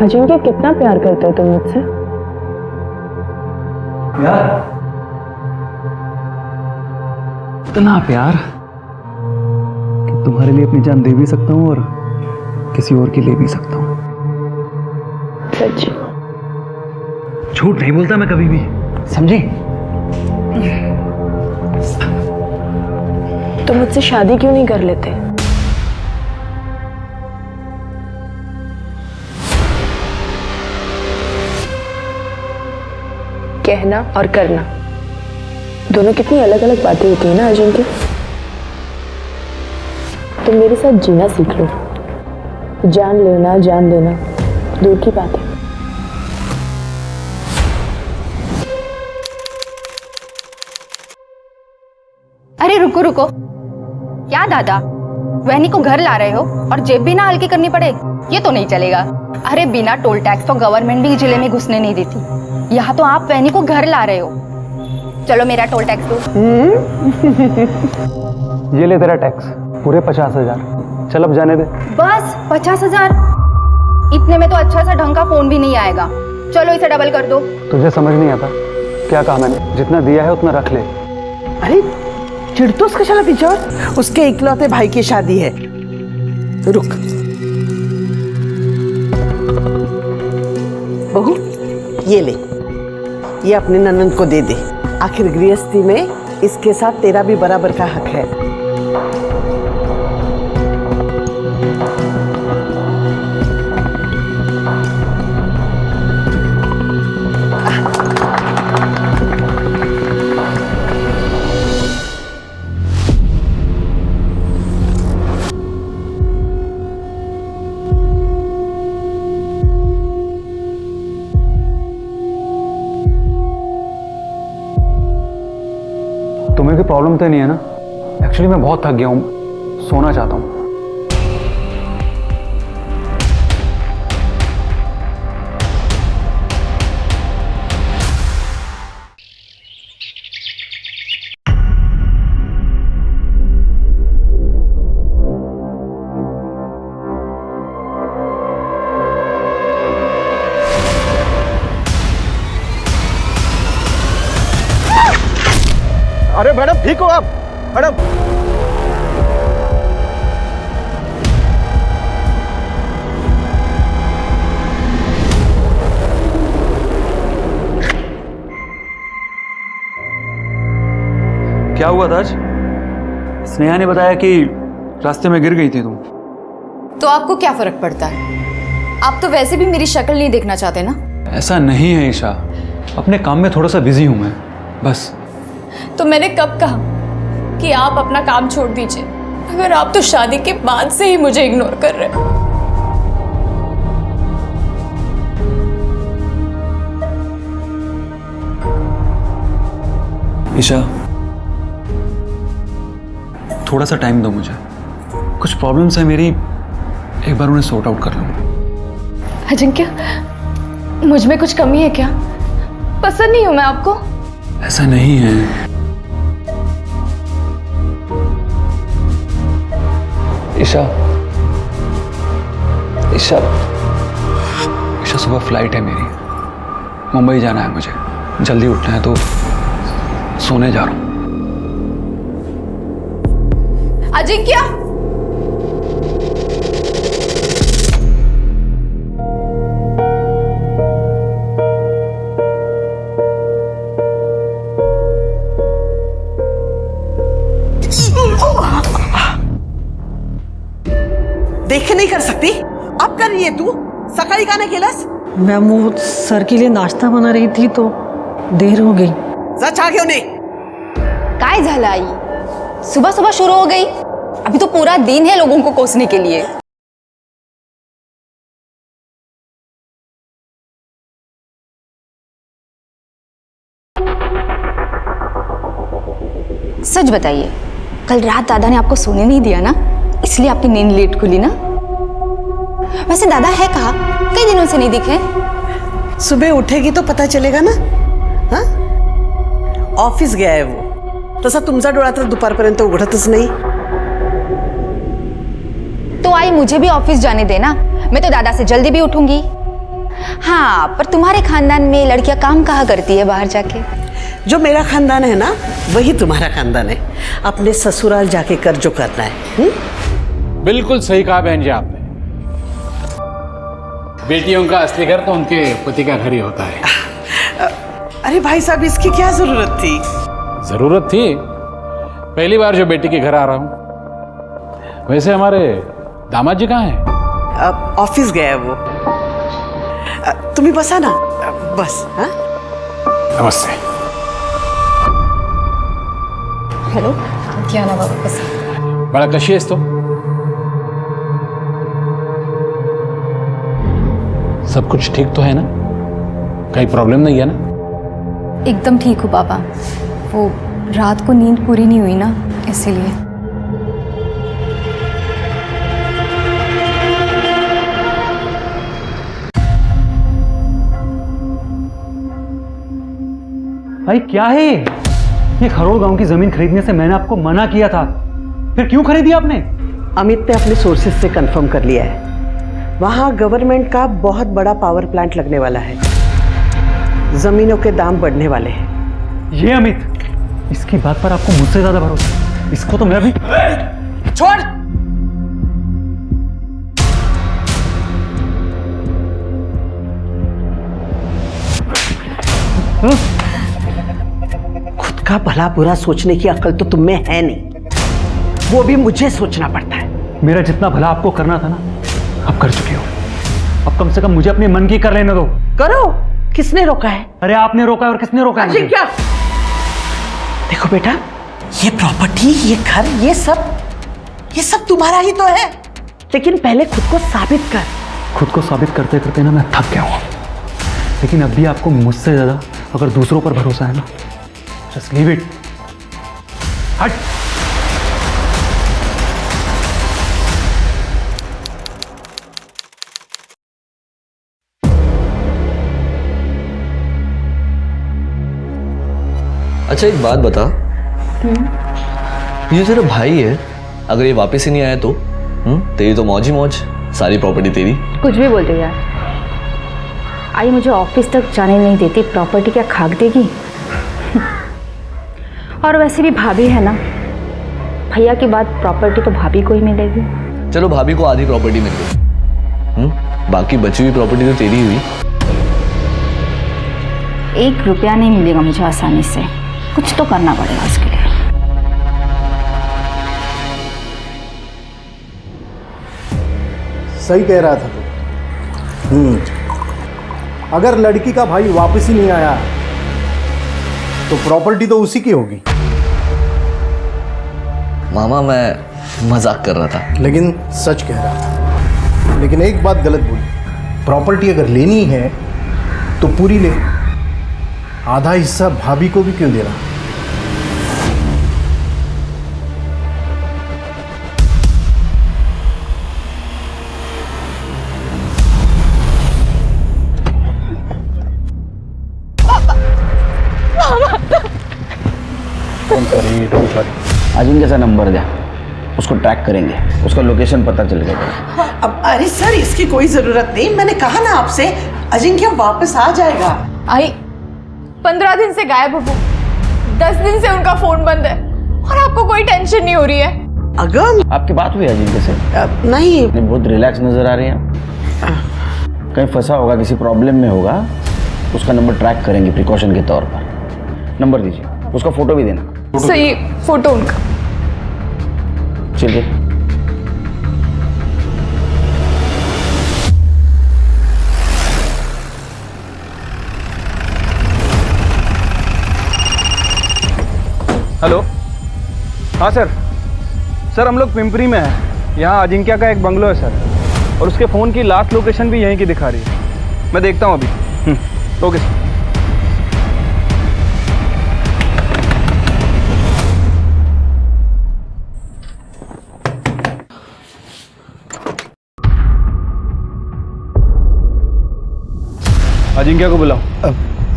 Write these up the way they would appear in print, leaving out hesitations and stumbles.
अजिंक्य, कितना प्यार करते हो तुम मुझसे? प्यार? इतना प्यार कि तुम्हारे लिए अपनी जान दे भी सकता हूँ और किसी और की ले भी सकता हूँ। सच? झूठ नहीं बोलता मैं कभी भी, समझी? तो मुझसे शादी क्यों नहीं कर लेते? कहना और करना दोनों कितनी अलग अलग बातें होती है ना अजिंक्य। तुम मेरे साथ जीना सीख लो। जान लेना जान देना दूर की बात है। अरे रुको रुको, क्या दादा, वहनी को घर ला रहे हो और जेब भी ना हल्की करनी पड़े? ये तो नहीं चलेगा। अरे बिना टोल टैक्स तो गवर्नमेंट भी जिले में घुसने नहीं देती। यहाँ तो आप वहनी को घर ला रहे हो। चलो मेरा टोल टैक्स दो। ये ले तेरा टैक्स, पूरे 50,000। चल अब जाने दे। बस 50,000? इतने में तो अच्छा सा ढंग का फोन भी नहीं आएगा। चलो इसे डबल कर दो। तुझे समझ नहीं आता क्या कहा मैंने? जितना दिया है उतना रख ले। अरे चिढ़ तो उसका चला पीछे, उसके इकलौते भाई की शादी है। रुक बहू, ये ले, ये अपने ननंद को दे दे। आखिर गृहस्थी में इसके साथ तेरा भी बराबर का हक है। तुम्हें कोई प्रॉब्लम तो नहीं है ना? एक्चुअली मैं बहुत थक गया हूँ, सोना चाहता हूँ। अरे मैडम ठीक हो आप? मैडम क्या हुआ था आज? स्नेहा ने बताया कि रास्ते में गिर गई थी तुम। तो आपको क्या फर्क पड़ता है? आप तो वैसे भी मेरी शक्ल नहीं देखना चाहते ना। ऐसा नहीं है ईशा, अपने काम में थोड़ा सा बिजी हूं मैं, बस। तो मैंने कब कहा कि आप अपना काम छोड़ दीजिए? अगर आप तो शादी के बाद से ही मुझे इग्नोर कर रहे हो। ईशा, थोड़ा सा टाइम दो मुझे, कुछ प्रॉब्लम्स है मेरी, एक बार उन्हें सॉर्ट आउट कर लूं। अजिंक्य, मुझ में कुछ कमी है क्या? पसंद नहीं हूं मैं आपको? ऐसा नहीं है ईशा। ईशा, ईशा सुबह फ्लाइट है मेरी, मुंबई जाना है मुझे, जल्दी उठना है, तो सोने जा रहा हूं। अजिंक्य, देख नहीं कर सकती? अब कर रही है तू? सकाळी का नाही केलंस? मैम वो सर के लिए नाश्ता बना रही थी तो देर हो गई। जा चहा घेऊन ये। काय झालं आई? सुबह सुबह शुरू हो गई? अभी तो पूरा दिन है लोगों को कोसने के लिए। सच बताइए, कल रात दादा ने आपको सोने नहीं दिया ना, इसलिए आपकी नींद लेट खुली ना? वैसे दादा है कहाँ? कई दिनों से नहीं दिखे। सुबह उठेगी तो पता चलेगा ना। हाँ, ऑफिस गया है वो। तसा तुमचा डोळा तर दुपारपर्यंत उघडतच नाही। तो आई मुझे भी ऑफिस जाने देना, मैं तो दादा से जल्दी भी उठूंगी। हाँ, पर तुम्हारे खानदान में लड़कियां काम कहाँ करती है बाहर जाके? जो मेरा खानदान है ना, वही तुम्हारा खानदान है। अपने ससुराल जाके कर जो करना है। बिल्कुल सही कहा बहन जी आपने। बेटियों का असली घर तो उनके पति का घर ही होता है। अरे भाई साहब, इसकी क्या जरूरत थी? जरूरत थी, पहली बार जो बेटी के घर आ रहा हूं। वैसे हमारे दामाद जी कहाँ हैं? ऑफिस गया है वो। तुम्ही बसा ना, बस। हाँ, नमस्ते। हेलो, क्या नाम है? बस बड़ा कशी आहेस तो? सब कुछ ठीक तो है ना? कहीं प्रॉब्लम नहीं है ना? एकदम ठीक हूँ पापा। वो रात को नींद पूरी नहीं हुई ना, इसीलिए। भाई क्या है ये खरोड़ गांव की जमीन खरीदने से मैंने आपको मना किया था, फिर क्यों खरीदी आपने? अमित ने अपने सोर्सेज से कंफर्म कर लिया है, वहां गवर्नमेंट का बहुत बड़ा पावर प्लांट लगने वाला है, जमीनों के दाम बढ़ने वाले हैं। ये अमित, इसकी बात पर आपको मुझसे ज्यादा भरोसा है। इसको तो मैं भी छोड़। खुद का भला बुरा सोचने की अक्ल तो तुम में है नहीं, वो भी मुझे सोचना पड़ता है। मेरा जितना भला आपको करना था ना, अब कर चुके हो। अब कम से कम मुझे अपने मन की कर लेने दो। करो, किसने रोका है? अरे आपने रोका है और किसने रोका है मुझे? क्या? देखो बेटा, ये प्रॉपर्टी, ये घर, ये सब तुम्हारा ही तो है, लेकिन पहले खुद को साबित कर। खुद को साबित करते करते ना मैं थक गया हूं, लेकिन अब भी आपको मुझसे ज्यादा अगर दूसरों पर भरोसा है ना, जस्ट लीव इट। हट। अच्छा एक बात बता, ये तेरा भाई है, अगर ये वापस ही नहीं आया तो तेरी तो मौज ही मौज, सारी प्रॉपर्टी तेरी। कुछ भी बोलते हो यार। आई मुझे ऑफिस तक जाने नहीं देती, प्रॉपर्टी क्या खाक देगी? और वैसे भी भाभी है ना, भैया की बात, प्रॉपर्टी तो भाभी को ही मिलेगी। चलो भाभी को आधी प्रॉपर्टी मिल गई, बाकी बची हुई प्रॉपर्टी तो तेरी हुई। 1 रुपया नहीं मिलेगा मुझे आसानी से, कुछ तो करना पड़ेगा उसके लिए। सही कह रहा था तू। अगर लड़की का भाई वापस ही नहीं आया तो प्रॉपर्टी तो उसी की होगी। मामा मैं मजाक कर रहा था। लेकिन सच कह रहा था। लेकिन एक बात गलत बोली, प्रॉपर्टी अगर लेनी है तो पूरी ले, आधा हिस्सा भाभी को भी क्यों देना? अजिंक्य का नंबर दे, उसको ट्रैक करेंगे, उसका लोकेशन पता चल गया। अब अरे सर, इसकी कोई जरूरत नहीं, मैंने कहा ना आपसे, अजिंक्य वापस आ जाएगा। आई 15 दिन से गायब हो, 10 दिन से उनका फोन बंद है, और आपको कोई टेंशन नहीं हो रही है? अगम, आपकी बात हुई अजिंक्य से? नहीं। बहुत रिलैक्स नजर आ रही हैं, कहीं फंसा होगा, किसी प्रॉब्लम में होगा, उसका नंबर ट्रैक करेंगे प्रिकॉशन के तौर पर। नंबर दीजिए, उसका फोटो भी देना। सही, फोटो उनका। चलिए। हेलो, हाँ सर हम लोग पिंपरी में हैं। यहाँ अजिंक्य का एक बंगलो है सर, और उसके फ़ोन की लास्ट लोकेशन भी यहीं की दिखा रही है। मैं देखता हूँ अभी। Okay sir. अजिंक्य को बुलाओ।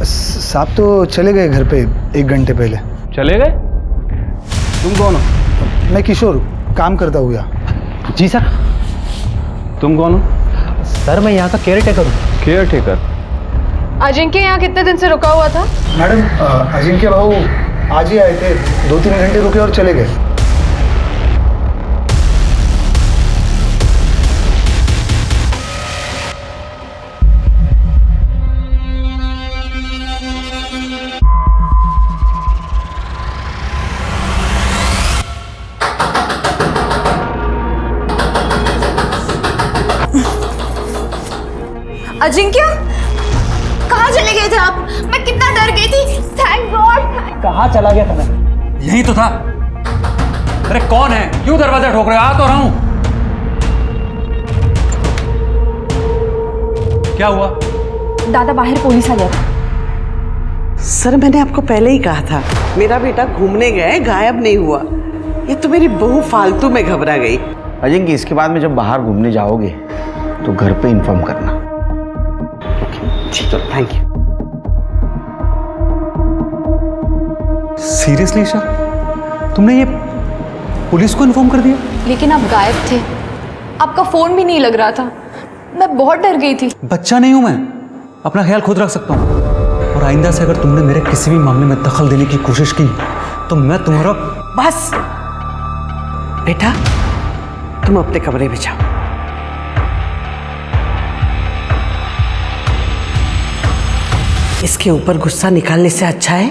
साहब तो चले गए घर पे 1 घंटे पहले। चले गए? तुम कौन हो? मैं किशोर, काम करता हूँ यहाँ। जी सर। तुम कौन हो? सर मैं यहाँ का केयर टेकर हूँ। Caretaker? अजिंक्य यहाँ कितने दिन से रुका हुआ था? मैडम अजिंक्य भाऊ आज ही आए थे, 2-3 घंटे रुके और चले गए। अजिंक्य कहाँ चले गए थे आप? मैं कितना डर गई थी। Thank God. कहाँ चला गया था मैं? यही तो था। अरे कौन है? क्यों दरवाजा ठोक रहे हो? आ तो रहा हूं। क्या हुआ? दादा बाहर पुलिस आ गया था। सर मैंने आपको पहले ही कहा था, मेरा बेटा घूमने गए, गायब नहीं हुआ। ये तो मेरी बहू फालतू में घबरा गई। अजिंक्य इसके बाद में जब बाहर घूमने जाओगे तो घर पे इन्फॉर्म करना। चलो थैंक यू। सीरियसली ईशा, तुमने ये पुलिस को इन्फॉर्म कर दिया? लेकिन आप गायब थे, आपका फोन भी नहीं लग रहा था। मैं बहुत डर गई थी। बच्चा नहीं हूं मैं, अपना ख्याल खुद रख सकता हूँ। और आइंदा से अगर तुमने मेरे किसी भी मामले में दखल देने की कोशिश की तो मैं तुम्हारा... बस बेटा, तुम अपने कमरे में जाओ। इसके ऊपर गुस्सा निकालने से अच्छा है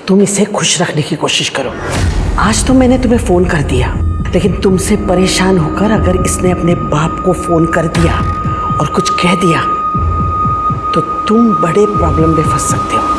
तुम इसे खुश रखने की कोशिश करो। आज तो मैंने तुम्हें फोन कर दिया, लेकिन तुमसे परेशान होकर अगर इसने अपने बाप को फोन कर दिया और कुछ कह दिया तो तुम बड़े प्रॉब्लम में फंस सकते हो।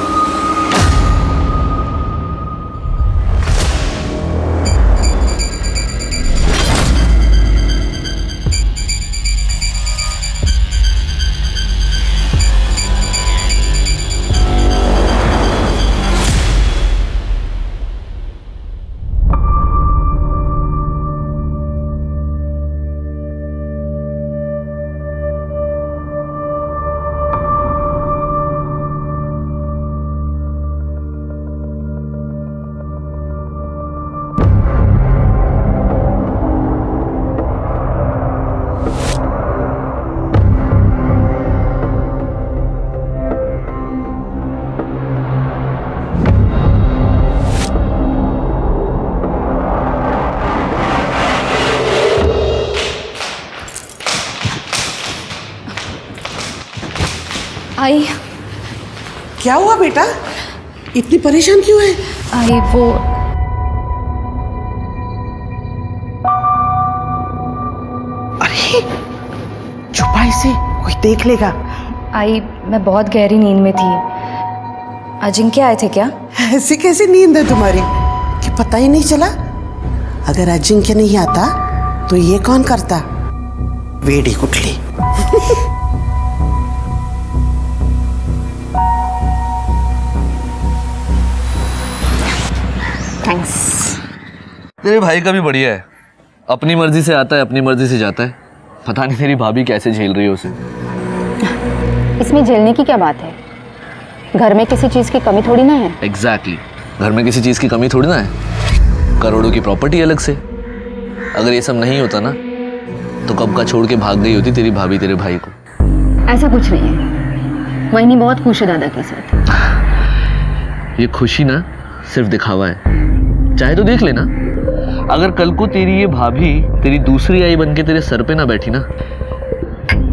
आई, क्या हुआ बेटा, इतनी परेशान क्यों है? आई वो अरे छुपा इसे, कोई देख लेगा। आई मैं बहुत गहरी नींद में थी। अजिंक्य आए थे क्या? ऐसी कैसी नींद है तुम्हारी कि पता ही नहीं चला? अगर अजिंक्य नहीं आता तो ये कौन करता? वेड़ी कुटली। थैंक्स। तेरे भाई का भी बढ़िया है, अपनी मर्जी से आता है, अपनी मर्जी से जाता है। पता नहीं तेरी भाभी कैसे झेल रही है उसे। इसमें झेलने की क्या बात है? घर में किसी चीज की कमी थोड़ी ना है। एग्जैक्टली, घर में किसी चीज की कमी थोड़ी ना है। करोड़ों की प्रॉपर्टी अलग से। अगर ये सब नहीं होता ना तो कब का छोड़ के भाग गई होती तेरी भाभी तेरे भाई को। ऐसा कुछ नहीं है, वही बहुत खुश है दादा के साथ। ये खुशी ना सिर्फ दिखावा है, चाहे तो देख लेना। अगर कल को तेरी ये भाभी तेरी दूसरी आई बन के तेरे सर पे ना बैठी ना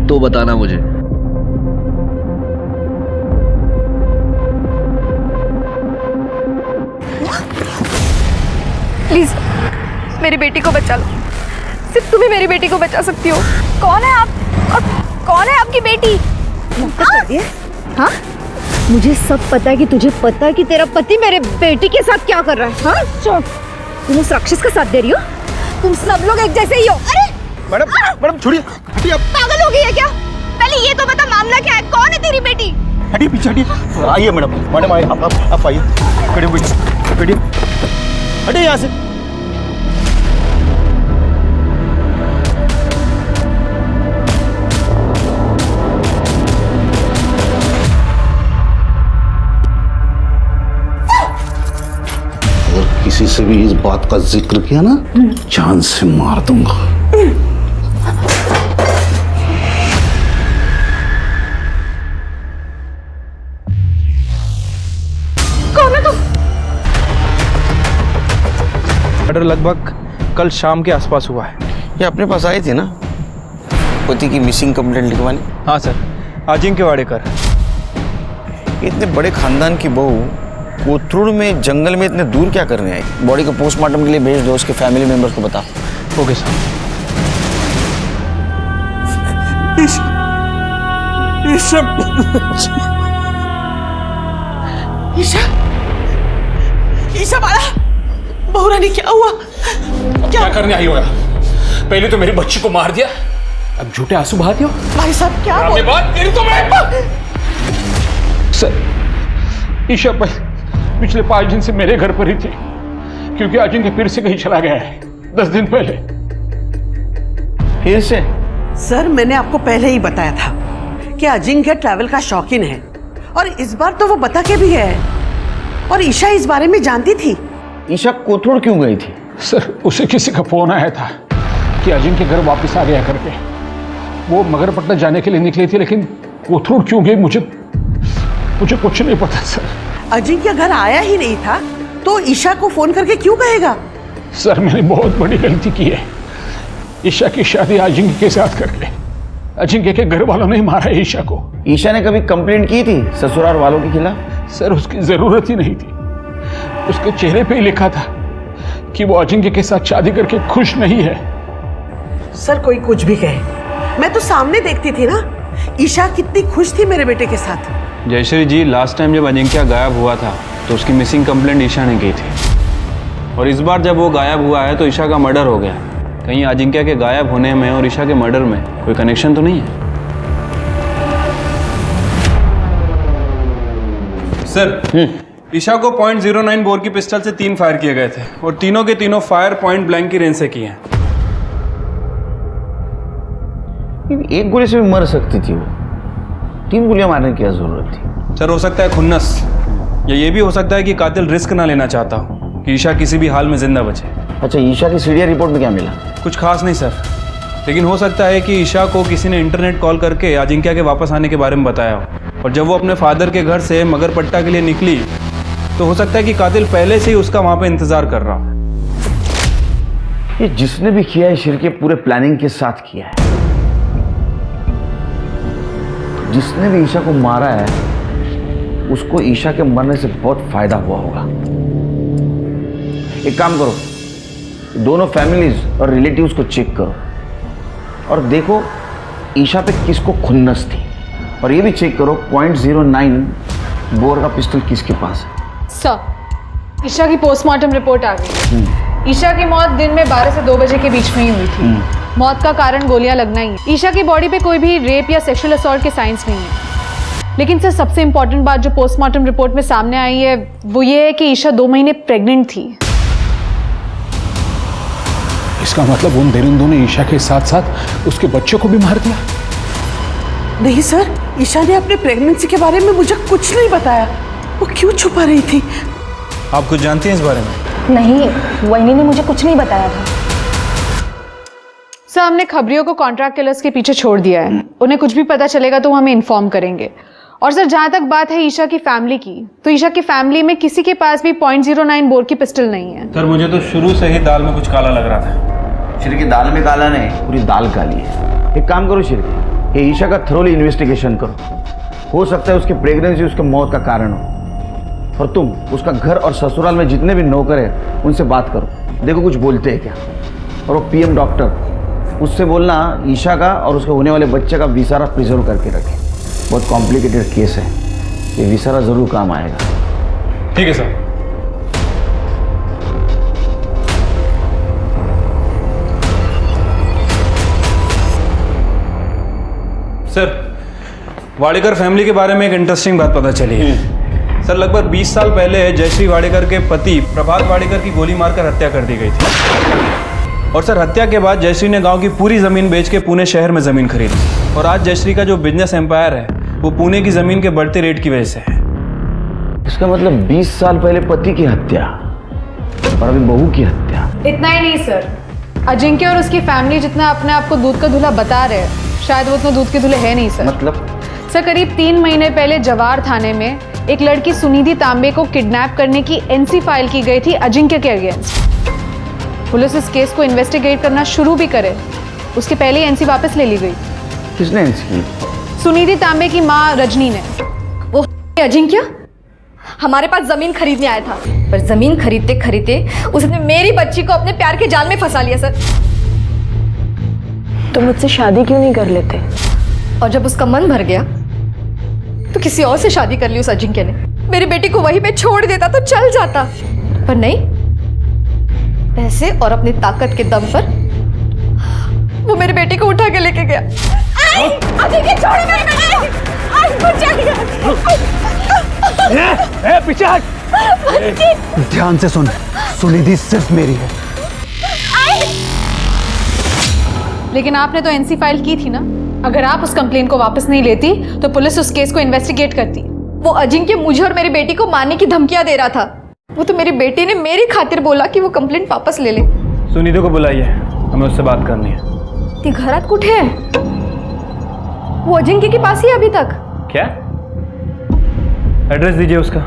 तो बताना मुझे। प्लीज मेरी बेटी को बचा लो, सिर्फ तुम ही मेरी बेटी को बचा सकती हो। कौन है आप और कौन है आपकी बेटी? हाँ, मुझे सब पता है कि तुझे पता है कि तेरा पति मेरे बेटी के साथ क्या कर रहा है। हाँ, चुप। तुम उस राक्षस का साथ दे रही हो। तुम सब लोग एक जैसे ही हो। अरे मैडम छोड़िए, हटिए। आप पागल हो गई है क्या? पहले ये तो बता मामला क्या है, कौन है तेरी बेटी? हटिए, पीछे हटिए। आइए मैडम, मैडम आइए, आप आइए, खड़े बैठिए, हटिए यहाँ से। किसी से भी इस बात का जिक्र किया ना, जान से मार दूंगा। मर्डर लगभग कल शाम के आसपास हुआ है। ये अपने पास आई थी ना पति की मिसिंग कंप्लेंट लिखवाने? हाँ सर, अजिंक्य वाडेकर। इतने बड़े खानदान की बहू कोथरूड में जंगल में इतने दूर क्या करने आई? बॉडी को पोस्टमार्टम के लिए भेज दो, उसके फैमिली मेंबर्स को बता। Okay sir. ईशा बाला, बहुरानी क्या हुआ? क्या करने आई होगा? पहले तो मेरी बच्ची को मार दिया, अब झूठे आंसू बहाती हो। भाई साहब क्या बोल? बात तेरी तो मैं सर, ईशा पिछले 5 दिन से मेरे घर पर ही थी, क्योंकि अजिंक्य फिर से कहीं चला गया है 10 दिन पहले। फिर से? सर मैंने आपको पहले ही बताया था कि अजिंक्य ट्रैवल का शौकीन है, और इस बार तो वो बता के भी है, और ईशा इस बारे में जानती थी। ईशा कोथरूड क्यों गई थी? सर उसे किसी का फोन आया था कि अजिंक्य घर वापस आ गया करके। वो मगरपट्टा जाने के लिए निकली थी, लेकिन कोथरूड क्यों गई मुझे कुछ नहीं पता सर। अजिंक्य घर आया ही नहीं था तो ईशा को फोन करके क्यों कहेगा? सर मैंने बहुत बड़ी गलती की है। ईशा की शादी अजिंक्य के साथ करके अजिंक्य के घर वालों ने मारा है ईशा को। ईशा ने कभी कंप्लेंट की थी ससुराल वालों के खिलाफ? सर उसकी जरूरत ही नहीं थी, उसके चेहरे पे ही लिखा था कि वो अजिंक्य के साथ शादी करके खुश नहीं है। सर कोई कुछ भी कहे, मैं तो सामने देखती थी ना ईशा कितनी खुश थी मेरे बेटे के साथ। जयश्री जी, लास्ट टाइम जब अजिंक्य गायब हुआ था तो उसकी मिसिंग कंप्लेंट ईशा ने की थी, और इस बार जब वो गायब हुआ है तो ईशा का मर्डर हो गया। कहीं अजिंक्य के गायब होने में और ईशा के मर्डर में कोई कनेक्शन तो नहीं है? सर, ईशा को .09 बोर की पिस्टल से 3 फायर किए गए थे, और तीनों के तीनों फायर पॉइंट ब्लैंक की रेंज से किए हैं। एक गोली से भी मर सकती थी वो, 3 गोलियां मारने की क्या जरूरत थी? सर हो सकता है खुन्नस, या ये भी हो सकता है कि कातिल रिस्क ना लेना चाहता हो कि ईशा किसी भी हाल में जिंदा बचे। अच्छा, ईशा की सीडीआर रिपोर्ट में क्या मिला? कुछ खास नहीं सर, लेकिन हो सकता है कि ईशा को किसी ने इंटरनेट कॉल करके अजिंक्य के वापस आने के बारे में बताया हो, और जब वो अपने फादर के घर से मगरपट्टा के लिए निकली तो हो सकता है कि कातिल पहले से ही उसका वहां पे इंतजार कर रहा हो। ये जिसने भी किया है शिरके पूरे प्लानिंग के साथ किया है। जिसने भी ईशा को मारा है उसको ईशा के मरने से बहुत फायदा हुआ होगा। एक काम करो, दोनों फैमिलीज और रिलेटिव्स को चेक करो और देखो ईशा पे किसको खुन्नस थी, और ये भी चेक करो .09 बोर का पिस्टल किसके पास है। सर, ईशा की पोस्टमार्टम रिपोर्ट आ गई। ईशा की मौत दिन में 12 से 2 बजे के बीच में ही हुई थी। मौत का कारण गोलियां लगना ही है। ईशा की बॉडी पे कोई भी रेप या सेक्सुअल असॉल्ट के साइंस नहीं है। लेकिन सर सबसे इंपॉर्टेंट बात जो पोस्टमार्टम रिपोर्ट में सामने आई है वो ये है कि ईशा 2 महीने प्रेग्नेंट थी। इसका मतलब उन दरिंदों ने ईशा के साथ साथ उसके बच्चों को भी मार दिया? नहीं सर, ईशा ने अपने प्रेगनेंसी के बारे में मुझे कुछ नहीं बताया। वो क्यों छुपा रही थी? आप कुछ जानती हैं इस बारे में? नहीं, वहीनी ने मुझे कुछ नहीं बताया था। सर हमने खबरियों को कॉन्ट्रैक्ट किलर्स के पीछे छोड़ दिया है। उन्हें कुछ भी पता चलेगा तो वो हमें इन्फॉर्म करेंगे। और सर जहाँ तक बात है ईशा की फैमिली की, तो ईशा की फैमिली में किसी के पास भी .09 बोर की पिस्टल नहीं है। सर मुझे तो शुरू से ही दाल में कुछ काला लग रहा था। शिरके दाल में काला नहीं, पूरी दाल काली है। एक काम करो शिरके, ये ईशा का थरोली इन्वेस्टिगेशन करो। हो सकता है उसकी प्रेगनेंसी उसके मौत का कारण हो, और तुम उसका घर और ससुराल में जितने भी नौकर हैं उनसे बात करो, देखो कुछ बोलते हैं क्या। और वो पीएम डॉक्टर, उससे बोलना ईशा का और उसके होने वाले बच्चे का विसारा प्रिजर्व करके रखे। बहुत कॉम्प्लिकेटेड केस है, ये विसारा जरूर काम आएगा। ठीक है सर। सर, वाडेकर फैमिली के बारे में एक इंटरेस्टिंग बात पता चली है। सर लगभग 20 साल पहले जयश्री वाडेकर के पति प्रभात वाडेकर की गोली मारकर हत्या कर दी गई थी। और सर हत्या के बाद जयश्री ने गांव की पूरी ज़मीन बेच के पुणे शहर में ज़मीन खरीदी, और आज जयश्री का जो बिजनेस एम्पायर है वो पुणे की ज़मीन के बढ़ते रेट की वजह से है। इसका मतलब 20 साल पहले पति की हत्या और अभी बहू की हत्या। इतना ही नहीं सर, अजिंक्य और उसकी फैमिली जितना अपने आप को दूध का दूल्हा बता रहे हैं, शायद वो उतना दूध के दूल्हे है नहीं सर। मतलब? सर करीब 3 महीने पहले जवार थाने में एक लड़की सुनिधि तांबे को किडनैप करने की एनसी फाइल की गई थी अजिंक्य के अगेंस्ट। पुलिस इस केस को इन्वेस्टिगेट करना शुरू भी करे उसके पहले ही एनसी वापस ले ली गई। किसने एनसी की? सुनिधि तांबे की माँ रजनी ने। वो अजिंक्य हमारे पास जमीन खरीदने आया था, पर जमीन खरीदते खरीदते उसने मेरी बच्ची को अपने प्यार के जाल में फंसा लिया सर। तो मुझसे शादी क्यों नहीं कर लेते? और जब उसका मन भर गया तो किसी और से शादी कर ली उस अजिंक्य ने। मेरी बेटी को वहीं पे छोड़ देता तो चल जाता, पर नहीं, पैसे और अपनी ताकत के दम पर वो मेरी बेटी को उठा के लेके गया। अजिंक्य छोड़ो मेरी बेटी, पीछे हट। ध्यान से सुन, सुनिधि सिर्फ मेरी है। लेकिन आपने तो एनसी फाइल की थी ना। अगर आप उस कंप्लेन को वापस नहीं लेती तो पुलिस उस केस को इन्वेस्टिगेट करती। वो अजिंक्य मुझे और मेरी बेटी को मारने की धमकियां दे रहा था। वो तो मेरी बेटी ने मेरी खातिर बोला कि वो कंप्लेंट वापस ले ले। सुनिधि को बुलाइए, हमें उससे बात करनी है। ती घरात कुठे है? वो अजिंक्य के पास ही है अभी तक। क्या? एड्रेस दीजिए उसका।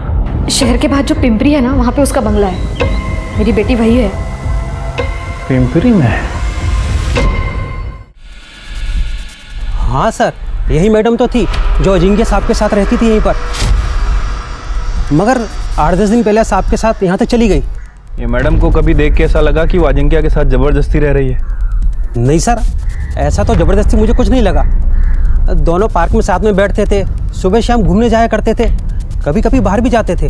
शहर के बाद जो पिंपरी है ना, वहाँ पे उसका बंगला है। मेरी बेटी वही है। पिंपरी में? हाँ सर, यही मैडम तो थी जो अजिंक्य साहब के साथ रहती थी यहीं पर, मगर 8-10 दिन पहले साहब के साथ यहाँ तक चली गई। ये मैडम को कभी देख के ऐसा लगा कि वो अजिंक्य के साथ जबरदस्ती रह रही है? नहीं सर, ऐसा तो ज़बरदस्ती मुझे कुछ नहीं लगा। दोनों पार्क में साथ में बैठते थे, सुबह शाम घूमने जाया करते थे, कभी कभी बाहर भी जाते थे।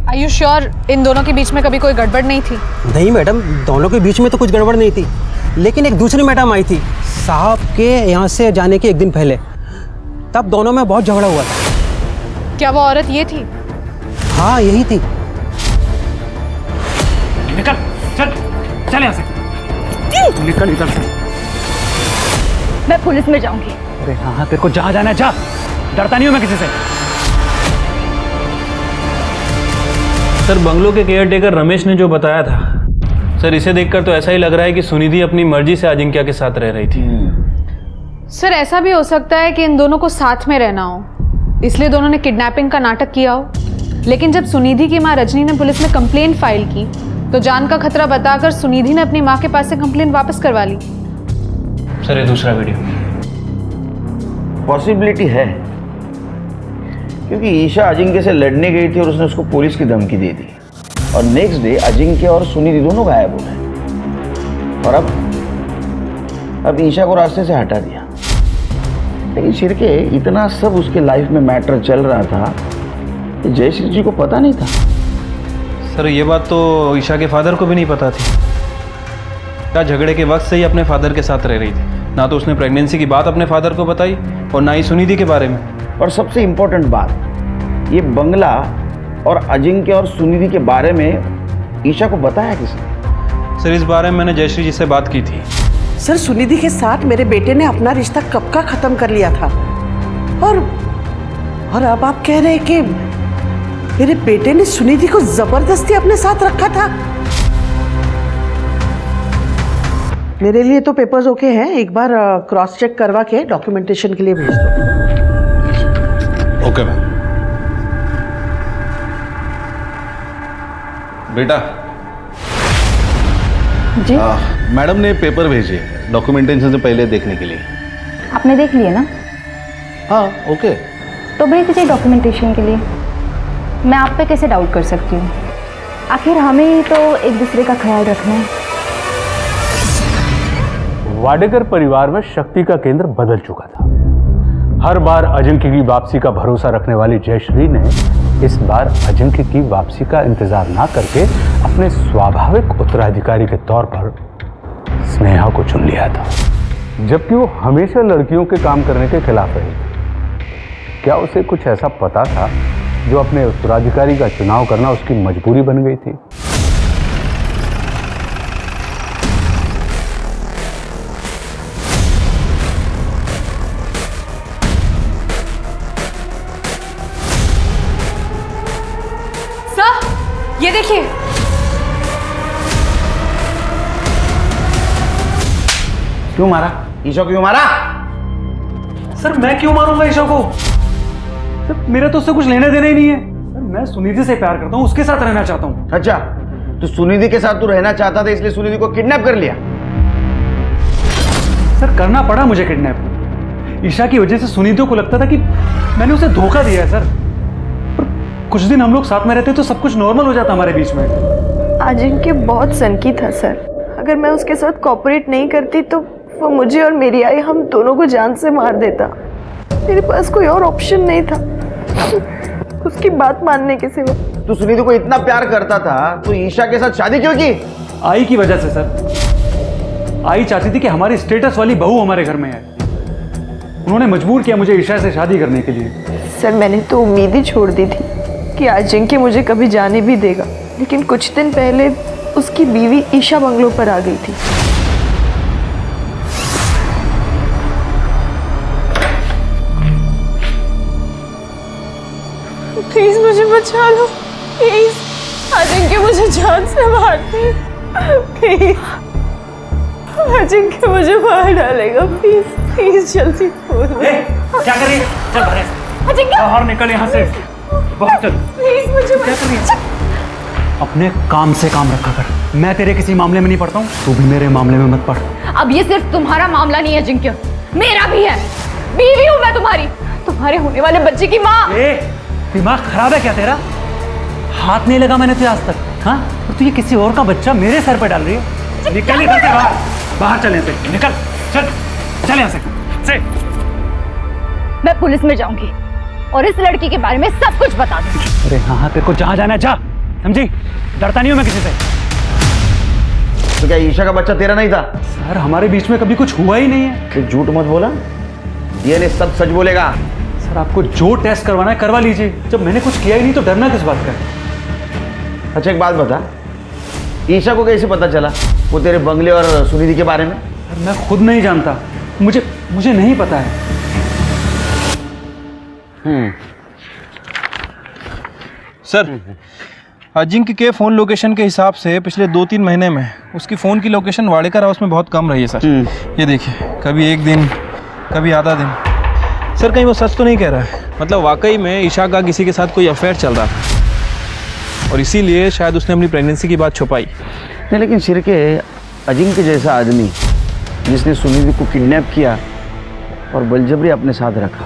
Are you sure इन दोनों के बीच में कभी कोई गड़बड़ नहीं थी? नहीं मैडम, दोनों के बीच में तो कुछ गड़बड़ नहीं थी, लेकिन एक दूसरी मैडम आई थी साहब के यहाँ से जाने के एक दिन पहले, तब दोनों में बहुत झगड़ा हुआ था। क्या वो औरत ये थी? हाँ यही थी। निकल, चल चल यहाँ से, निकल इधर से। मैं पुलिस में जाऊंगी। अरे हाँ, तेरे को जहाँ जाना है जा, डरता नहीं हूँ मैं किसी से। सर, बंगलो के केयरटेकर रमेश ने जो बताया था, सर इसे देखकर तो ऐसा ही लग रहा है कि सुनिधि अपनी मर्जी से अजिंक्य के साथ रह रही थी। सर ऐसा भी हो सकता है कि इन दोनों को साथ में रहना हो, इसलिए दोनों ने किडनैपिंग का नाटक किया हो। लेकिन जब सुनिधि की माँ रजनी ने पुलिस में कंप्लेंट फाइल की तो जान का खतरा बताकर सुनिधि ने अपनी माँ के पास से कंप्लेंट वापस करवा ली। सर ये दूसरा वीडियो। पॉसिबिलिटी है, क्योंकि ईशा अजिंक्य से लड़ने गई थी और उसने उसको पुलिस की धमकी दे दी, और नेक्स्ट डे अजिंक्य और सुनिधि दोनों गायब हो गए, और अब ईशा को रास्ते से हटा दिया। लेकिन शिरके, इतना सब उसके लाइफ में मैटर चल रहा था कि जयश्री जी को पता नहीं था। सर ये बात तो ईशा के फादर को भी नहीं पता थी। क्या झगड़े के वक्त से ही अपने फादर के साथ रह रही थी, ना तो उसने प्रेगनेंसी की बात अपने फादर को बताई और ना ही सुनिधि के बारे में। और सबसे इम्पोर्टेंट बात, ये बंगला और अजिंक्य और सुनिधि के बारे में ईशा को बताया किसने? सर इस बारे में मैंने जयश्री जी से बात की थी। सर सुनिधि के साथ मेरे बेटे ने अपना रिश्ता कब का खत्म कर लिया था, और अब आप कह रहे हैं कि मेरे बेटे ने सुनिधि को जबरदस्ती अपने साथ रखा था। मेरे लिए तो पेपर्स ओके हैं, एक बार क्रॉस चेक करवा के डॉक्यूमेंटेशन के लिए भेज दो। Okay ma'am. बेटा जी मैडम ने पेपर भेजे डॉक्यूमेंटेशन से पहले देखने के लिए। आपने देख लिए ना? हाँ ओके। तो भेज दीजिए डॉक्यूमेंटेशन के लिए। मैं आप पे कैसे डाउट कर सकती हूँ? आखिर हमें ही तो एक दूसरे का ख्याल रखना है। वाडेकर परिवार में शक्ति का केंद्र बदल चुका था। हर बार अजिंक्य की वापसी का भरोसा रखने वाली जयश्री ने इस बार अजिंक्य की वापसी का इंतजार ना करके अपने स्वाभाविक उत्तराधिकारी के तौर पर स्नेहा को चुन लिया था, जबकि वो हमेशा लड़कियों के काम करने के खिलाफ रही थी। क्या उसे कुछ ऐसा पता था जो अपने उत्तराधिकारी का चुनाव करना उसकी मजबूरी बन गई थी? ये देखिए, क्यों मारा? ईशा को क्यों मारा? सर मैं क्यों मारूंगा ईशा को? सर मेरा तो उससे कुछ लेने देना ही नहीं है। सर मैं सुनिधि से प्यार करता हूँ, उसके साथ रहना चाहता हूँ। अच्छा, तो सुनिधि के साथ तू रहना चाहता था, इसलिए सुनिधि को किडनैप कर लिया। सर करना पड़ा मुझे किडनैप। ईशा की वजह से सुनिधि को लगता था कि मैंने उसे धोखा दिया है सर। पर कुछ दिन हम लोग साथ में रहते तो सब कुछ नॉर्मल हो जाता हमारे बीच में। अजिंक्य बहुत सनकी था सर। अगर मैं उसके साथ कोऑपरेट नहीं करती तो वो मुझे और मेरी आई हम दोनों को जान से मार देता। मेरे पास कोई और ऑप्शन नहीं था उसकी बात मानने के सिवा। तू सुनिधि को इतना प्यार करता था तो ईशा के साथ शादी क्यों की? आई की वजह से सर। आई चाहती थी कि हमारी स्टेटस वाली बहू हमारे घर में है। उन्होंने मजबूर किया मुझे ईशा से शादी करने के लिए। सर मैंने तो उम्मीद ही छोड़ दी थी कि अजिंक्य मुझे कभी जाने भी देगा, लेकिन कुछ दिन पहले उसकी बीवी ईशा बंगलों पर आ गई थी। प्लीज मुझे बचा लो, प्लीज। अजिंक्य मुझे जान से मार दे, प्लीज। अजिंक्य मुझे मार डालेगा, प्लीज प्लीज जल्दी बोलो। क्या कर रही है? चल बाहर। अजिंक्य बाहर निकल यहाँ से। बाहर चल। प्लीज मुझे क्या कर रही है? अपने काम से काम रखा कर। मैं तेरे किसी मामले में नहीं पड़ता हूँ, तू भी मेरे मामले में मत पड़। अब ये सिर्फ तुम्हारा मामला नहीं है अजिंक्य, मेरा भी है। बीवी हूँ मैं तुम्हारी, तुम्हारे होने वाले बच्चे की माँ। दिमाग खराब है क्या तेरा? हाथ नहीं लगा मैंने तुझे आज तक। हाँ, और तू ये किसी और का बच्चा मेरे सर पे डाल रही है। निकल इधर से बाहर। बाहर चल यहाँ से, निकल। चल यहाँ से। मैं पुलिस में जाऊंगी और इस लड़की के बारे में सब कुछ बता दूंगी। अरे हाँ, तेरे को जहाँ जाना है जा, समझी? डरता नहीं हूँ मैं किसी से। तो क्या ईशा का बच्चा तेरा नहीं था? सर हमारे बीच में कभी कुछ हुआ ही नहीं है। तो झूठ मत बोला, ये सब सच बोलेगा। सर आपको जो टेस्ट करवाना है करवा लीजिए, जब मैंने कुछ किया ही नहीं तो डरना किस बात का? अच्छा एक बात बता, ईशा को कैसे पता चला वो तेरे बंगले और सुनिधि के बारे में? मैं खुद नहीं जानता, मुझे नहीं पता है। सर अजिंक्य के फ़ोन लोकेशन के हिसाब से पिछले 2-3 महीने में उसकी फ़ोन की लोकेशन वाडेकर हाउस में बहुत कम रही है सर। ये देखिए, कभी एक दिन, कभी आधा दिन। सर कहीं वो सच तो नहीं कह रहा है? मतलब वाकई में ईशा का किसी के साथ कोई अफेयर चल रहा था और इसीलिए शायद उसने अपनी प्रेगनेंसी की बात छुपाई। नहीं लेकिन सिरके, अजिंक्य जैसा आदमी जिसने सुनिधि को किडनैप किया और बलजबरी अपने साथ रखा,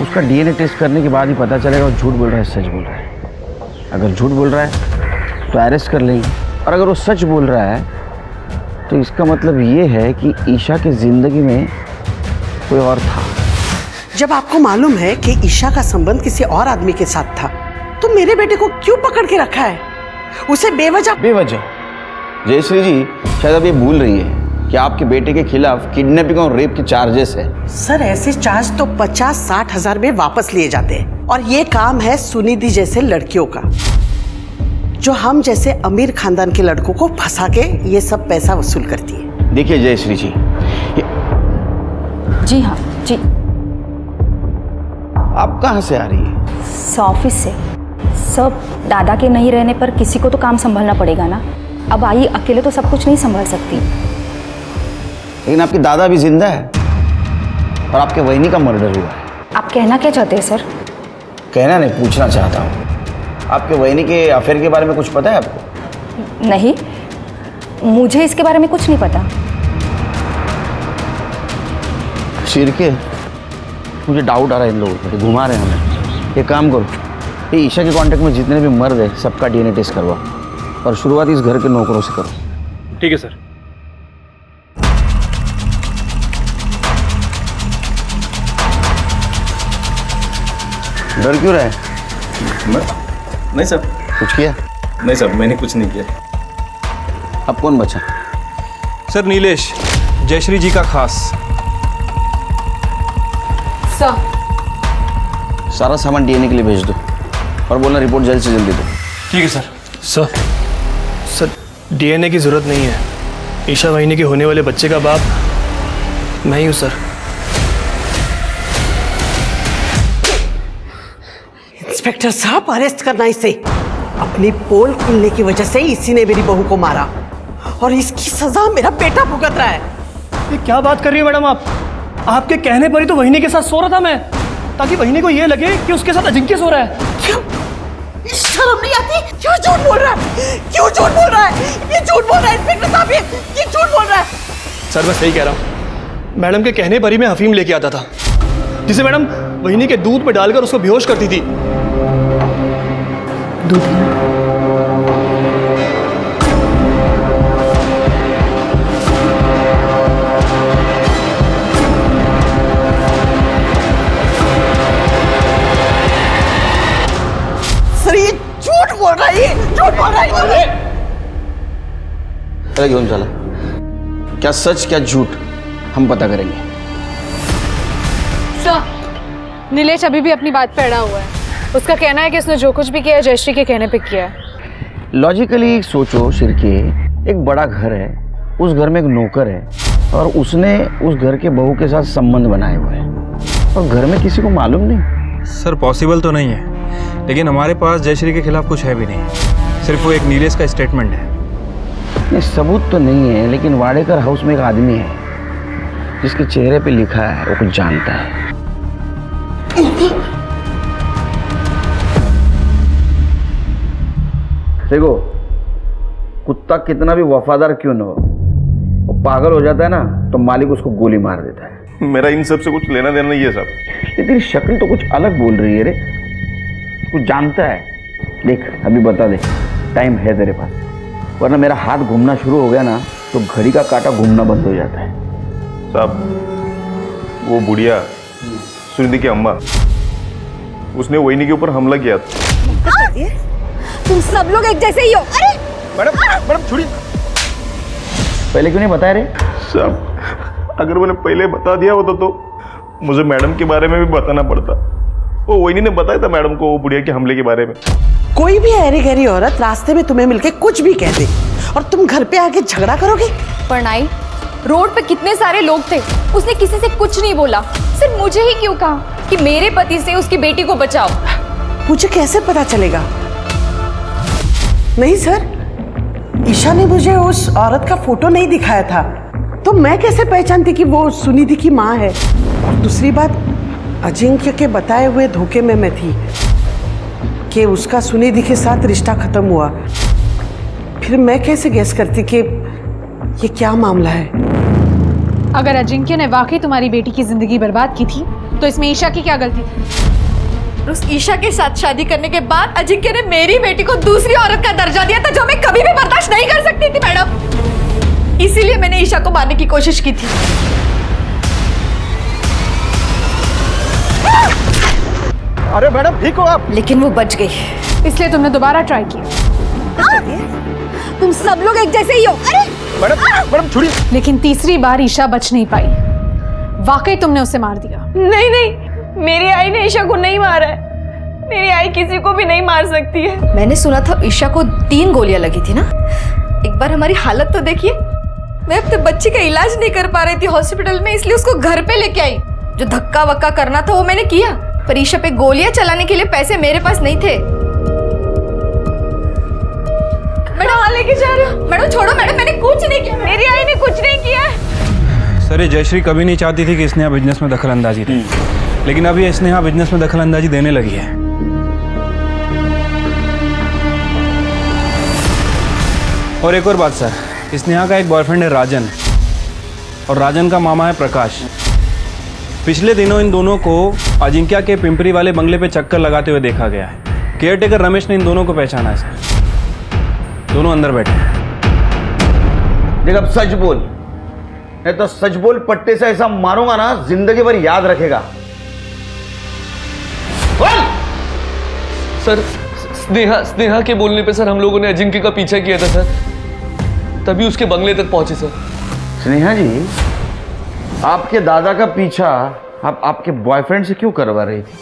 उसका डीएनए टेस्ट करने के बाद ही पता चलेगा वो झूठ बोल रहा है सच बोल रहा है। अगर झूठ बोल रहा है तो अरेस्ट कर लेंगे, और अगर वो सच बोल रहा है तो इसका मतलब ये है कि ईशा की ज़िंदगी में कोई और था। जब आपको मालूम है कि ईशा का संबंध किसी और आदमी के साथ था, तो मेरे बेटे को क्यों पकड़ के रखा है? उसे बेवजह जयश्री जी शायद अब ये भूल रही है कि आपके बेटे के खिलाफ किडनैपिंग और रेप के चार्जेस है। सर ऐसे चार्ज तो 50-60 हजार में वापस लिए जाते हैं, और ये काम है सुनिधि जैसे लड़कियों का, जो हम जैसे अमीर खानदान के लड़कों को फंसा के ये सब पैसा वसूल करती है। देखिए जयश्री जी, जी हाँ जी। आप कहाँ से आ रही है? ऑफिस से। सब दादा के नहीं रहने पर किसी को तो काम संभालना पड़ेगा ना। अब आई अकेले तो सब कुछ नहीं संभाल सकती। लेकिन आपके दादा भी जिंदा है और आपके वहिनी का मर्डर हुआ है। आप कहना क्या चाहते हैं सर? कहना नहीं, पूछना चाहता हूँ। आपके वहिनी के अफेयर के बारे में कुछ पता है आपको? नहीं, मुझे इसके बारे में कुछ नहीं पता। शिरके, मुझे डाउट आ रहा है इन लोगों पर, घुमा रहे हैं हमें। एक काम करो, ये ईशा के कांटेक्ट में जितने भी मर्द हैं सबका डीएनए टेस्ट करवाओ और शुरुआत इस घर के नौकरों से करो। ठीक है सर। डर क्यों रहा है? नहीं सर। कुछ किया? नहीं सर, मैंने कुछ नहीं किया। अब कौन बचा? सर नीलेश, जयश्री जी का खास। सर सारा सामान डीएनए के लिए भेज दो और बोलना रिपोर्ट जल्द से जल्दी दो। ठीक है सर। सर डीएनए की जरूरत नहीं है। ईशा वाहिनी के होने वाले बच्चे का बाप मैं ही हूँ सर। इंस्पेक्टर साहब, अरेस्ट करना इसे। अपनी पोल खुलने की वजह से इसी ने मेरी बहू को मारा और इसकी सजा मेरा बेटा भुगत रहा है। ये क्या बात कर रही है मैडम आप? आपके कहने पर ही तो वहिनी के साथ सो रहा था मैं, ताकि वहिनी को ये लगे कि उसके साथ अजिंक्य सो रहा है। क्यों? शर्म नहीं आती? क्यों झूठ बोल रहा है? क्यों झूठ बोल रहा है? ये झूठ बोल रहा है इंस्पेक्टर साहब, ये झूठ बोल रहा है। सर मैं सही कह रहा हूँ। मैडम के कहने पर ही मैं अफीम लेके आता था, जिसे मैडम वहीनी के दूध में डालकर उसको बेहोश करती थी। दूध सर, ये झूठ बोल रहा है, ये झूठ बोल रहा है। अरे घेऊन चला, क्या सच क्या झूठ हम पता करेंगे। सर, नीलेश अभी भी अपनी बात पे अड़ा हुआ है। उसका कहना है कि उसने जो कुछ भी किया है जयश्री के कहने पे किया है। लॉजिकली सोचो शिरके, एक बड़ा घर है, उस घर में एक नौकर है और उसने उस घर के बहू के साथ संबंध बनाए हुए हैं और घर में किसी को मालूम नहीं। सर पॉसिबल तो नहीं है, लेकिन हमारे पास जयश्री के खिलाफ कुछ है भी नहीं, सिर्फ वो एक नीलेश का स्टेटमेंट है। नहीं, सबूत तो नहीं है, लेकिन वाडेकर हाउस में एक आदमी है जिसके चेहरे पे लिखा है वो कुछ जानता है। देखो, कुत्ता कितना भी वफादार क्यों न हो, वो पागल हो जाता है ना तो मालिक उसको गोली मार देता है। मेरा इन सब से कुछ लेना देना नहीं है साहब। ये तेरी शक्ल तो कुछ अलग बोल रही है रे, कुछ जानता है। देख अभी बता दे, टाइम है तेरे पास, वरना मेरा हाथ घूमना शुरू हो गया ना तो घड़ी का कांटा घूमना बंद हो जाता है। साहब, वो बुढ़िया सुनिधि की अम्मा, उसने वहीनी के ऊपर हमला किया था। तुम सब लोग एक जैसे ही हो। अरे मैडम छोड़िए। पहले क्यों नहीं बताया रे? साहब, अगर मैंने पहले बता दिया होता तो मुझे मैडम के बारे में भी बताना पड़ता। वो वहीनी ने बताया था मैडम को वो बुढ़िया के हमले के बारे में। कोई भी ऐरी गहरी औरत रास्ते में तुम्हें मिलके कुछ भी कह दे और तुम घर पे आके झगड़ा करोगे? परनाई, रोड पे कितने सारे लोग थे, उसने किसी से कुछ नहीं बोला, सिर्फ मुझे ही क्यों कहा कि मेरे पति से उसकी बेटी को बचाओ। मुझे कैसे पता चलेगा? नहीं सर, ईशा ने मुझे उस औरत का फोटो नहीं दिखाया था, तो मैं कैसे पहचानती कि वो सुनिधि की माँ है? और दूसरी बात, अजिंक्य के बताए हुए धोखे में मैं थी कि उसका सुनिधि के साथ रिश्ता खत्म हुआ। फिर मैं कैसे गेस करती कि ये क्या मामला है? अगर अजिंक्य ने वाकई तुम्हारी बेटी की जिंदगी बर्बाद की थी तो इसमें ईशा की क्या गलती थी? उस ईशा के साथ शादी करने के बाद अजिंक्य ने मेरी बेटी को दूसरी औरत का दर्जा दिया था, जो मैं कभी भी बर्दाश्त नहीं कर सकती थी मैडम। इसीलिए मैंने ईशा को मारने की कोशिश की थी। अरे मैडम ठीक हो आप? लेकिन वो बच गई, इसलिए तुमने दोबारा ट्राई किया। तुम सब लोग एक जैसे ही हो। अरे मैडम छोड़िए। लेकिन तीसरी बार ईशा बच नहीं पाई, वाकई तुमने उसे मार दिया। नहीं नहीं, मेरी आई ने ईशा को नहीं मारा है। मेरी आई किसी को भी नहीं मार सकती है। मैंने सुना था ईशा को 3 गोलियां लगी थी ना। एक बार हमारी हालत तो देखिए, मैं अपने बच्चे का इलाज नहीं कर पा रही थी हॉस्पिटल में, इसलिए उसको घर पे लेके आई। जो धक्का वक्का करना था वो मैंने किया, पर ईशा पे गोलियां चलाने के लिए पैसे मेरे पास नहीं थे। मैडम लेके जा रहे हो? मैडम छोड़ो मैडम, मैंने कुछ नहीं किया, मेरी आई ने कुछ नहीं किया। सर ये जयश्री कभी नहीं चाहती थी कि स्नेहा बिजनेस में दखल अंदाजी दे, लेकिन अब ये स्नेहा बिजनेस में दखल अंदाजी देने लगी है। और एक और बात सर, स्नेहा का एक बॉयफ्रेंड है राजन, और राजन का मामा है प्रकाश। पिछले दिनों इन दोनों को अजिंक्य के पिंपरी वाले बंगले पे चक्कर लगाते हुए देखा गया है। केयरटेकर रमेश ने इन दोनों को पहचाना है सर। दोनों अंदर बैठे हैं। देख अब सच बोल, नहीं तो सच बोल, पट्टे से ऐसा मारूंगा ना जिंदगी भर याद रखेगा। सर स्नेहा के बोलने पे सर हम लोगों ने अजिंक्य का पीछा किया था सर, तभी उसके बंगले तक पहुंचे सर। स्नेहा जी, आपके दादा का पीछा आप आपके बॉयफ्रेंड से क्यों करवा रही थी?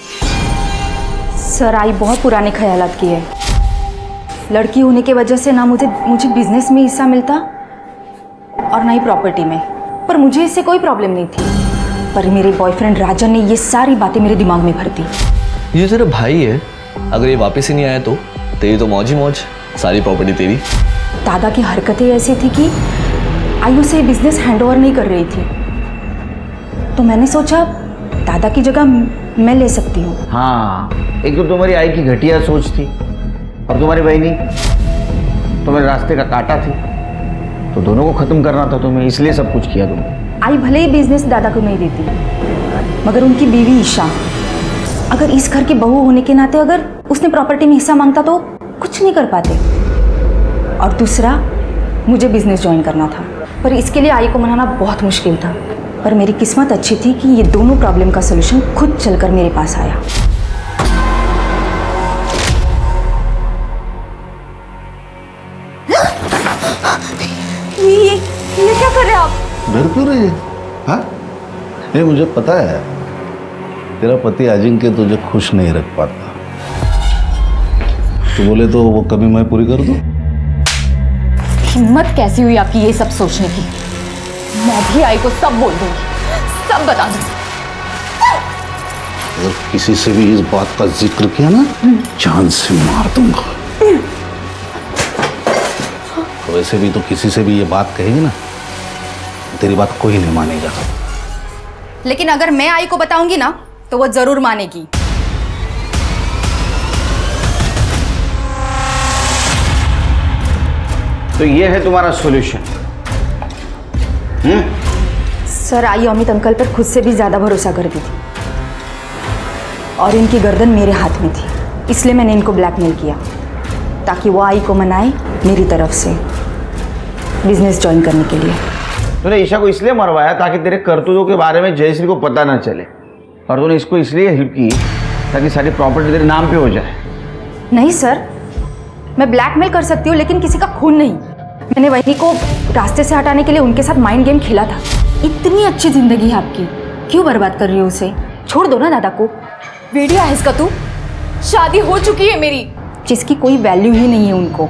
सर आई बहुत पुराने ख्यालात की है। लड़की होने की वजह से ना मुझे बिजनेस में हिस्सा मिलता और ना ही प्रॉपर्टी में, पर मुझे इससे कोई प्रॉब्लम नहीं थी। पर मेरे बॉयफ्रेंड राजन ने ये सारी बातें मेरे दिमाग में भर दी। ये तेरा भाई है, अगर ये वापस ही नहीं आया तो तेरी तो मौज ही मौज, सारी प्रॉपर्टी तेरी। दादा की हरकतें ऐसी थी कि आयु से बिजनेस हैंडओवर नहीं कर रही थी, तो मैंने सोचा दादा की जगह मैं ले सकती हूँ। हाँ, एक तो तुम्हारी आई की घटिया सोच थी, और तुम्हारी बहनी तुम्हारे रास्ते का कांटा थी, तो दोनों को खत्म करना था तुम्हें, इसलिए सब कुछ किया तुमने। आई भले ही बिजनेस दादा को नहीं देती, मगर उनकी बीवी ईशा, अगर इस घर की बहू होने के नाते अगर उसने प्रॉपर्टी में हिस्सा मांगता तो कुछ नहीं कर पाते। और दूसरा, मुझे बिजनेस ज्वाइन करना था, पर इसके लिए आई को मनाना बहुत मुश्किल था। पर मेरी किस्मत अच्छी थी कि ये दोनों प्रॉब्लम का सलूशन खुद चलकर मेरे पास आया। ये क्या कर रहे हैं आप? डर क्यों रही है? हाँ? नहीं, मुझे पता है तेरा पति अजिंक्य तुझे खुश नहीं रख पाता। तो बोले तो वो कमी मैं पूरी कर दूं? हिम्मत कैसी हुई आपकी ये सब सोचने की? मैं भी आई को सब बोल दूंगी, सब बता दूंगी। अगर किसी से भी इस बात का जिक्र किया ना, जान से मार दूंगा। वैसे भी तो किसी से भी ये बात कहेगी ना, तेरी बात कोई नहीं मानेगा। लेकिन अगर मैं आई को बताऊंगी ना, तो वो जरूर मानेगी। तो ये है तुम्हारा सॉल्यूशन? सर, आई अमित अंकल पर खुद से भी ज्यादा भरोसा करती थी और इनकी गर्दन मेरे हाथ में थी, इसलिए मैंने इनको ब्लैकमेल किया ताकि वो आई को मनाए मेरी तरफ से बिजनेस ज्वाइन करने के लिए। तूने ईशा को इसलिए मरवाया ताकि तेरे करतूतों के बारे में जयश्री को पता ना चले, और तूने इसको इसलिए हेल्प की ताकि सारी प्रॉपर्टी तेरे नाम पे हो जाए। नहीं सर, मैं ब्लैकमेल कर सकती हूँ लेकिन किसी का खून नहीं। मैंने वही को रास्ते से हटाने के लिए उनके साथ माइंड गेम खेला था। इतनी अच्छी जिंदगी है आपकी, क्यों बर्बाद कर रही हो उसे? छोड़ दो ना दादा को। वेडिया है इसका तू, शादी हो चुकी है मेरी, जिसकी कोई वैल्यू ही नहीं है उनको।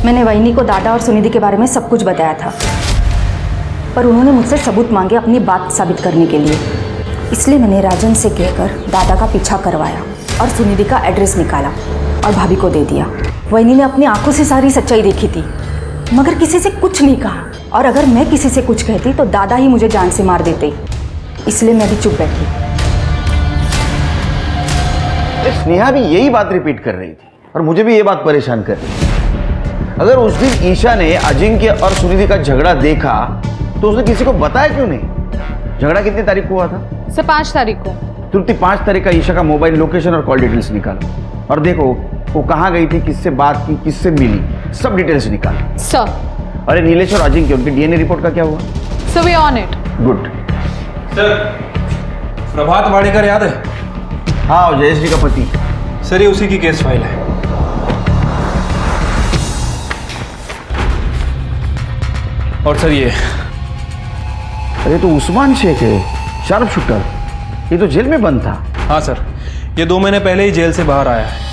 मैंने वहीनी को दादा और सुनिधि के बारे में सब कुछ बताया था, पर उन्होंने मुझसे सबूत मांगे अपनी बात साबित करने के लिए। इसलिए मैंने राजन से कहकर दादा का पीछा करवाया और सुनिधि का एड्रेस निकाला और भाभी को दे दिया। वहीनी ने अपनी आंखों से सारी सच्चाई देखी थी, मगर किसी से कुछ नहीं कहा, और अगर मैं किसी से कुछ कहती तो दादा ही मुझे जान से मार देते, इसलिए मैं भी चुप बैठी। स्नेहा भी यही बात रिपीट कर रही थी और मुझे भी ये बात परेशान कर रही थी। अगर उस दिन ईशा ने अजिंक्य और सुनिधि का झगड़ा देखा तो उसने किसी को बताया क्यों नहीं? झगड़ा कितनी तारीख को हुआ था? सर 5 तारीख को। तुरंत 5 तारीख का ईशा का मोबाइल लोकेशन और कॉल डिटेल्स निकालो और देखो वो कहाँ गई थी, किससे बात की, किससे मिली, सब डिटेल्स निकालो। सर। अरे नीलेश और अजिंक्य, उनकी डीएनए रिपोर्ट का क्या हुआ? Sir we on it. Good. Sir, Prabhat Wadekar याद है? हाँ, जयश्री का पति। सर, ये उसी की केस फाइल है। और सर ये, अरे तो उस्मान शेख है, शार्प शूटर, ये तो जेल में बंद था। हाँ सर, ये 2 महीने पहले ही जेल से बाहर आया है।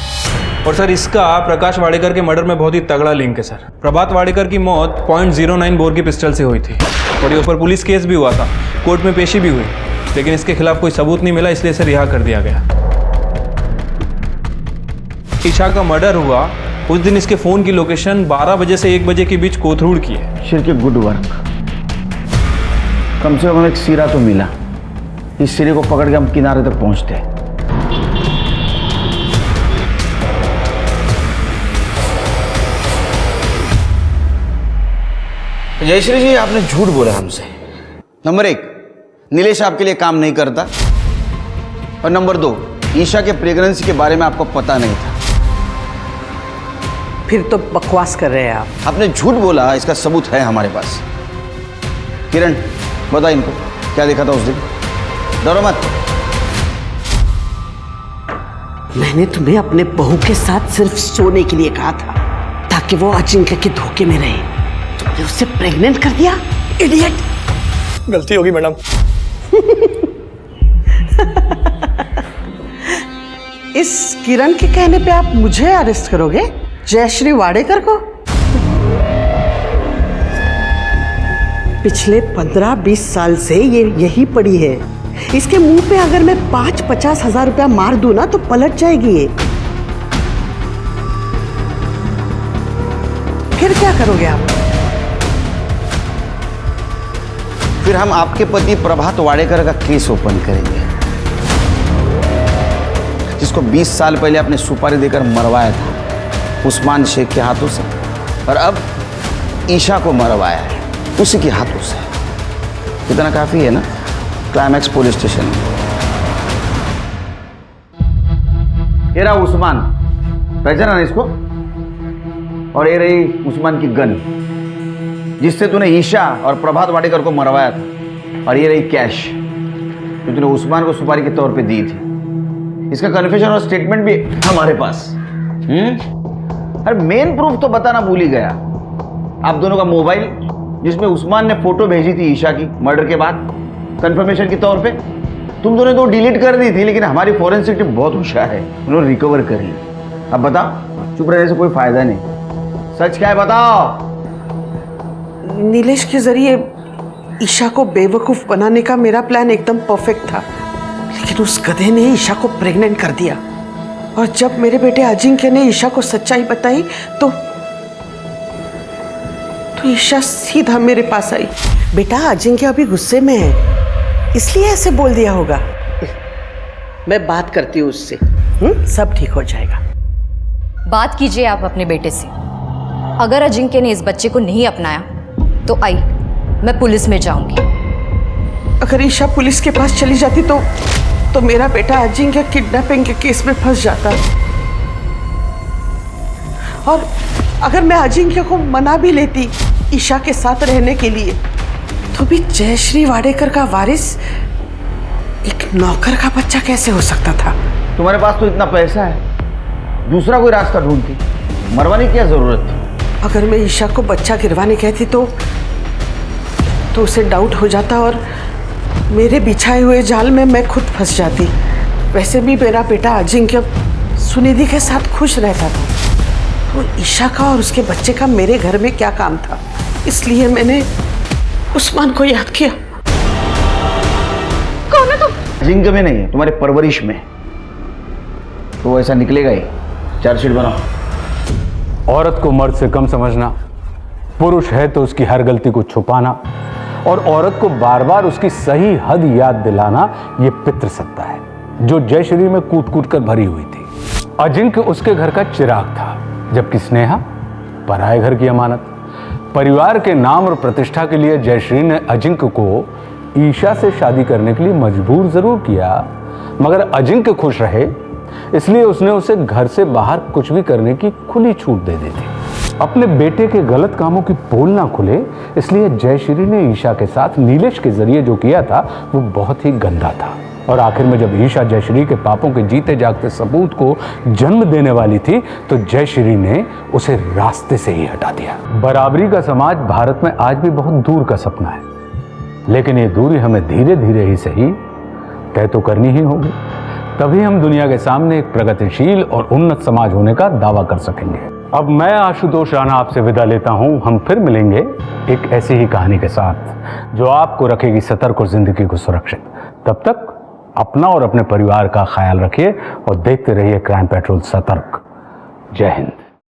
और सर, इसका प्रकाश वाडेकर के मर्डर में बहुत ही तगड़ा लिंक है सर। प्रभात वाडेकर की मौत .09 बोर की पिस्टल से हुई थी और ये ऊपर पुलिस केस भी हुआ था, कोर्ट में पेशी भी हुई, लेकिन इसके खिलाफ कोई सबूत नहीं मिला, इसलिए इसे रिहा कर दिया गया। ईशा का मर्डर हुआ उस दिन इसके फोन की लोकेशन 12 बजे से 1 बजे के बीच कोथरूड की है। शिर के गुड वर्क, कम से कम एक सिरा तो मिला। इस सिरे को पकड़ के हम किनारे तक पहुंचते हैं। जयश्री जी, आपने झूठ बोला हमसे। नंबर 1, नीलेश आपके लिए काम नहीं करता, और नंबर 2, ईशा के प्रेगनेंसी के बारे में आपको पता नहीं था। फिर तो बकवास कर रहे हैं आप। आपने झूठ बोला, इसका सबूत है हमारे पास। किरण, बता इनको क्या देखा था उस दिन। डरो मत। मैंने तुम्हें अपने बहू के साथ सिर्फ सोने के लिए कहा था ताकि वो अजिंक्य के धोखे में रहे। तुमने उससे प्रेग्नेंट कर दिया, इडियट। गलती होगी मैडम। इस किरण के कहने पे आप मुझे अरेस्ट करोगे, जयश्री वाडेकर को? पिछले 15-20 साल से ये यही पड़ी है। इसके मुंह पे अगर मैं 5-50 हजार रुपया मार दूं ना तो पलट जाएगी ये। फिर क्या करोगे आप? फिर हम आपके पति प्रभात वाडेकर का केस ओपन करेंगे, जिसको 20 साल पहले आपने सुपारी देकर मरवाया था। उस्मान शेख के हाथों से और अब ईशा को मरवाया है उसी के हाथों से। इतना काफी है ना क्लाइमैक्स पुलिस स्टेशन में। ये रहा उस्मान, पहचाना ना इसको? और ये रही उस्मान की गन जिससे तूने ईशा और प्रभात वाडेकर को मरवाया था। और ये रही कैश जो तूने उस्मान को सुपारी के तौर पे दी थी। इसका कन्फेशन और स्टेटमेंट भी हमारे पास। अरे मेन प्रूफ तो बताना भूल ही गया। आप दोनों का मोबाइल जिसमें उस्मान ने फोटो भेजी थी ईशा की मर्डर के बाद कंफर्मेशन के तौर पे। तुम दोनों तो डिलीट कर दी थी, लेकिन हमारी फॉरेंसिक टीम बहुत होशियार है, उन्होंने रिकवर कर ली। अब बताओ, चुप रहने से कोई फायदा नहीं। सच क्या है बताओ। नीलेश के जरिए ईशा को बेवकूफ बनाने का मेरा प्लान एकदम परफेक्ट था, लेकिन उस गधे ने ईशा को प्रेग्नेंट कर दिया। और जब मेरे बेटे अजिंक्य ने ईशा को सच्चाई बताई तो ईशा सीधा मेरे पास आई। बेटा अजिंक्य अभी गुस्से में है, इसलिए ऐसे बोल दिया होगा। मैं बात करती हूँ उससे, सब ठीक हो जाएगा। बात कीजिए आप अपने बेटे से। अगर अजिंक्य ने इस बच्चे को नहीं अपनाया तो आई, मैं पुलिस में जाऊंगी। अगर ईशा पुलिस के पास चली जाती तो मेरा बेटा अजिंक्य किडनैपिंग के केस में फंस जाता। और अगर मैं अजिंक्य को मना भी लेती ईशा के साथ रहने के लिए, तो भी जयश्री वाडेकर का वारिस एक नौकर का बच्चा कैसे हो सकता था? तुम्हारे पास तो इतना पैसा है, दूसरा कोई रास्ता ढूंढती, मरवाने की क्या जरूरत थी? अगर मैं ईशा को बच्चा गिरवाने कहती तो उसे डाउट हो जाता और मेरे बिछाए हुए जाल में मैं खुद फंस जाती। वैसे भी मेरा बेटा अजिंक्य सुनिधि के साथ खुश रहता था, तो ईशा का और उसके बच्चे का मेरे घर में क्या काम था? इसलिए मैंने उस्मान को याद किया। कौन है तुम? अजिंक्य में नहीं है, तुम्हारे परवरिश में। तो ऐसा निकलेगा ही। चार्जशीट बनाओ। औरत को मर्द से कम समझना, पुरुष है तो उसकी हर गलती को छुपाना और औरत को बार बार उसकी सही हद याद दिलाना, ये पितृसत्ता है जो जयश्री में कूट कूट कर भरी हुई थी। अजिंक्य उसके घर का चिराग था, जबकि स्नेहा पराये घर की अमानत। परिवार के नाम और प्रतिष्ठा के लिए जयश्री ने अजिंक्य को ईशा से शादी करने के लिए मजबूर जरूर किया, मगर अजिंक्य खुश रहे इसलिए उसने उसे घर से बाहर कुछ भी करने की खुली छूट दे दी थी। अपने बेटे के गलत कामों की पोल ना खुले, इसलिए जयश्री ने ईशा के साथ नीलेश के जरिए जो किया था वो बहुत ही गंदा था। और आखिर में जब ईशा जयश्री के पापों के जीते जागते सबूत को जन्म देने वाली थी तो जयश्री ने उसे रास्ते से ही हटा दिया। बराबरी का समाज भारत में आज भी बहुत दूर का सपना है, लेकिन ये दूरी हमें धीरे धीरे ही सही तय तो करनी ही होगी, तभी हम दुनिया के सामने एक प्रगतिशील और उन्नत समाज होने का दावा कर सकेंगे। अब मैं आशुतोष राणा आपसे विदा लेता हूं। हम फिर मिलेंगे एक ऐसी ही कहानी के साथ जो आपको रखेगी सतर्क और जिंदगी को सुरक्षित। तब तक अपना और अपने परिवार का ख्याल रखिए और देखते रहिए क्राइम पेट्रोल सतर्क। जय हिंद।